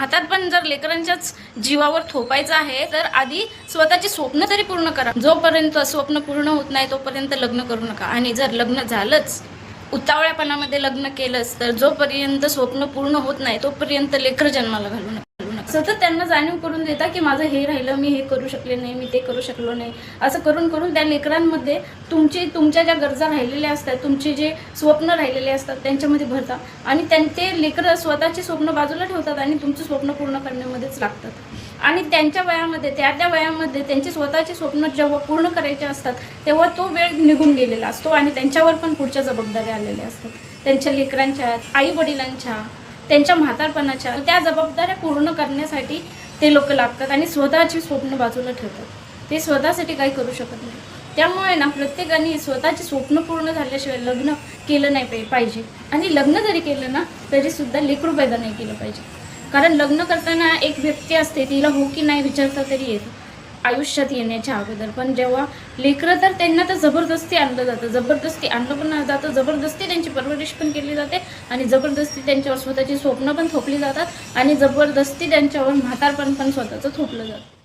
हातात पण जर लेकरांच्याच जीवावर थोपायचं आहे तर आधी स्वतःची स्वप्न तरी पूर्ण करा. जोपर्यंत स्वप्न पूर्ण होत नाही तोपर्यंत लग्न करू नका. आणि जर लग्न झालंच, उतावळ्यापणामध्ये लग्न केलंच, तर जोपर्यंत स्वप्न पूर्ण होत नाही तोपर्यंत लेकरं जन्माला घालू नका. सतत त्यांना जाणीव करून देता की माझं हे राहिलं, मी हे करू शकले नाही, मी ते करू शकलो नाही, असं करून करून त्या लेकरांमध्ये तुमच्या ज्या गरजा राहिलेल्या असतात, तुमचे जे स्वप्न राहिलेले असतात त्यांच्यामध्ये भरता. आणि ते लेकरं स्वतःचे स्वप्न बाजूला ठेवतात आणि तुमचं स्वप्न पूर्ण करण्यामध्येच लागतात. आणि त्यांच्या वयामध्ये त्या वयामध्ये त्यांचे स्वतःचे स्वप्न जेव्हा पूर्ण करायचे असतात तेव्हा तो वेळ निघून गेलेला असतो आणि त्यांच्यावर पण पुढच्या जबाबदाऱ्या आलेल्या असतात. त्यांच्या लेकरांच्या, आई वडिलांच्या, त्यांच्या म्हातारपणाच्या त्या जबाबदाऱ्या पूर्ण करण्यासाठी ते लोक लागतात आणि स्वतःची स्वप्न बाजूला ठेवतात. ते स्वतःसाठी काही करू शकत नाही. त्यामुळे ना प्रत्येकाने स्वतःचे स्वप्न पूर्ण झाल्याशिवाय लग्न केलं नाही पाहिजे. आणि लग्न जरी केलं ना तरीसुद्धा लेकरू पैदा नाही केलं पाहिजे. कारण लग्न करताना एक व्यक्ती असते, तिला हो की नाही विचारता तरी येतं आयुष्यात येण्याच्या अगोदर. पण जेव्हा लेकरं, तर त्यांना तर जबरदस्ती आणलं जातं, जबरदस्ती आणलं पण जातं, जबरदस्ती त्यांची परवरिश पण केली जाते आणि जबरदस्ती त्यांच्यावर स्वतःची स्वप्न पण थोपली जातात आणि जबरदस्ती त्यांच्यावर म्हातारपण पण स्वतःचं थोपलं जातं.